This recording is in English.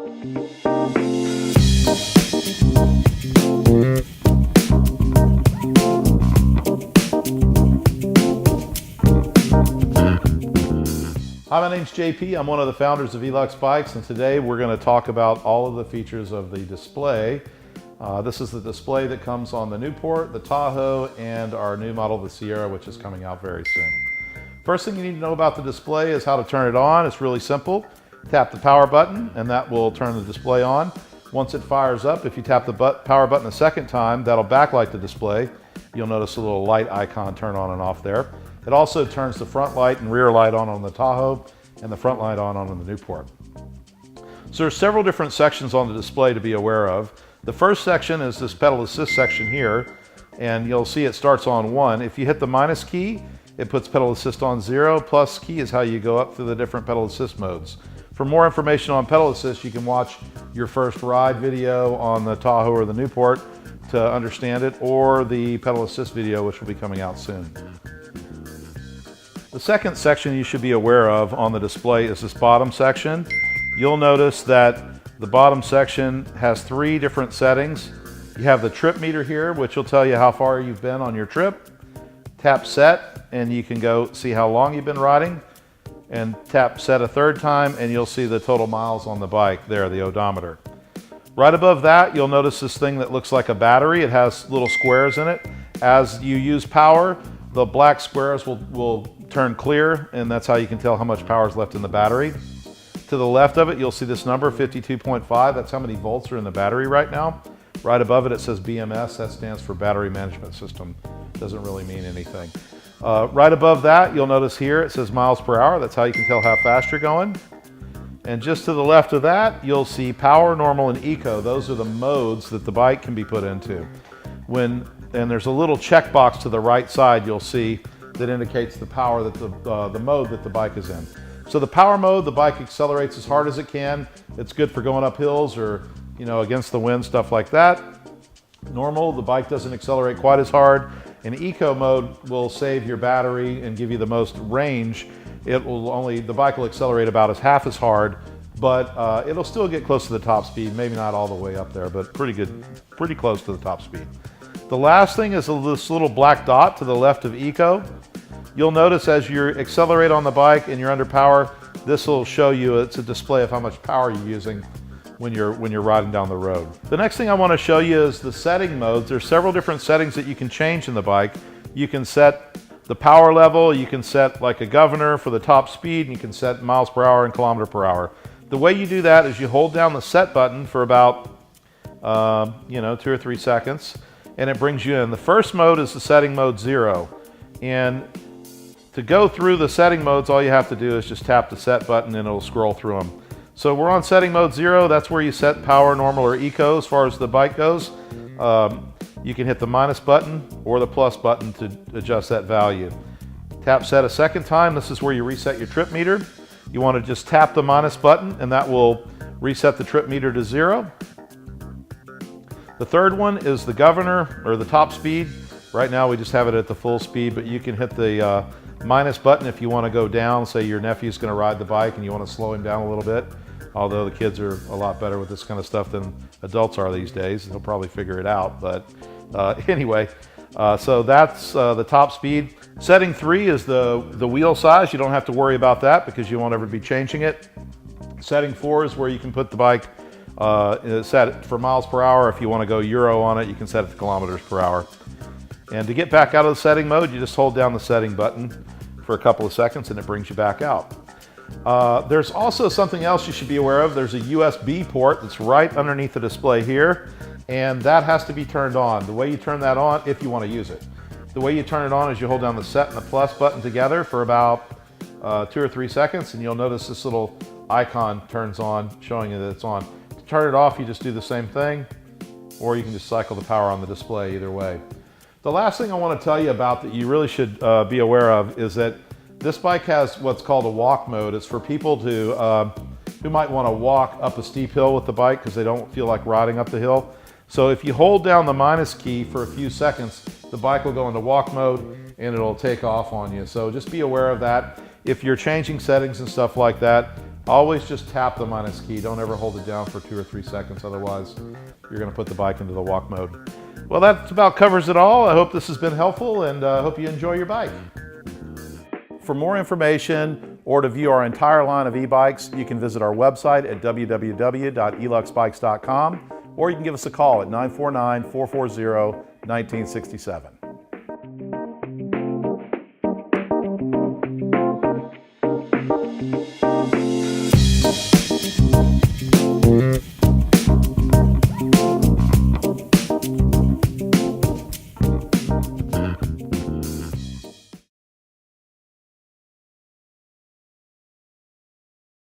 Hi, my name's JP. I'm one of the founders of Elux Bikes, and today we're going to talk about all of the features of the display. This is the display that comes on the Newport, the Tahoe, and our new model, the Sierra, which is coming out very soon. First thing you need to know about the display is how to turn it on. It's really simple. Tap the power button, and that will turn the display on. Once it fires up, if you tap the power button a second time, that'll backlight the display. You'll notice a little light icon turn on and off there. It also turns the front light and rear light on the Tahoe and the front light on the Newport. So there's several different sections on the display to be aware of. The first section is this pedal assist section here, and you'll see it starts on 1. If you hit the minus key, it puts pedal assist on 0. Plus key is how you go up through the different pedal assist modes. For more information on pedal assist, you can watch your first ride video on the Tahoe or the Newport to understand it, or the pedal assist video, which will be coming out soon. The second section you should be aware of on the display is this bottom section. You'll notice that the bottom section has 3 different settings. You have the trip meter here, which will tell you how far you've been on your trip. Tap set, and you can go see how long you've been riding. And tap set a third time, and you'll see the total miles on the bike there, the odometer. Right above that, you'll notice this thing that looks like a battery. It has little squares in it. As you use power, the black squares will turn clear, and that's how you can tell how much power is left in the battery. To the left of it, you'll see this number, 52.5. That's how many volts are in the battery right now. Right above it, it says BMS. That stands for Battery Management System. Doesn't really mean anything. Right above that, you'll notice here, it says miles per hour. That's how you can tell how fast you're going. And just to the left of that, you'll see power, normal, and eco. Those are the modes that the bike can be put into. And there's a little checkbox to the right side you'll see that indicates the power that the mode that the bike is in. So the power mode, the bike accelerates as hard as it can. It's good for going up hills or, against the wind, stuff like that. Normal, the bike doesn't accelerate quite as hard. And eco mode will save your battery and give you the most range. The bike will accelerate about half as hard, but it'll still get close to the top speed. Maybe not all the way up there, but pretty close to the top speed. The last thing is this little black dot to the left of eco. You'll notice as you accelerate on the bike and you're under power, this will show you, it's a display of how much power you're using when you're riding down the road. The next thing I want to show you is the setting modes. There's several different settings that you can change in the bike. You can set the power level, you can set like a governor for the top speed, and you can set miles per hour and kilometer per hour. The way you do that is you hold down the set button for about 2 or 3 seconds, and it brings you in. The first mode is the setting mode 0. And to go through the setting modes, all you have to do is just tap the set button and it'll scroll through them. So we're on setting mode 0. That's where you set power, normal, or eco as far as the bike goes. You can hit the minus button or the plus button to adjust that value. Tap set a second time. This is where you reset your trip meter. You want to just tap the minus button and that will reset the trip meter to 0. The third one is the governor, or the top speed. Right now we just have it at the full speed, but you can hit the minus button if you want to go down. Say your nephew's going to ride the bike and you want to slow him down a little bit. Although the kids are a lot better with this kind of stuff than adults are these days. They'll probably figure it out. But anyway, so that's the top speed. Setting 3 is the wheel size. You don't have to worry about that because you won't ever be changing it. Setting 4 is where you can put the bike set it for miles per hour. If you want to go Euro on it, you can set it to kilometers per hour. And to get back out of the setting mode, you just hold down the setting button for a couple of seconds and it brings you back out. There's also something else you should be aware of. There's a USB port that's right underneath the display here, and that has to be turned on. The way you turn that on, if you want to use it, the way you turn it on is you hold down the set and the plus button together for about 2 or 3 seconds, and you'll notice this little icon turns on, showing you that it's on. To turn it off, you just do the same thing, or you can just cycle the power on the display, either way. The last thing I want to tell you about that you really should be aware of is that this bike has what's called a walk mode. It's for people who might want to walk up a steep hill with the bike because they don't feel like riding up the hill. So if you hold down the minus key for a few seconds, the bike will go into walk mode and it'll take off on you. So just be aware of that. If you're changing settings and stuff like that, Always just tap the minus key. Don't ever hold it down for 2 or 3 seconds, otherwise you're going to put the bike into the walk mode. Well, that about covers it all. I hope this has been helpful, and I hope you enjoy your bike. For more information or to view our entire line of e-bikes, you can visit our website at www.eluxbikes.com, or you can give us a call at 949-440-1967.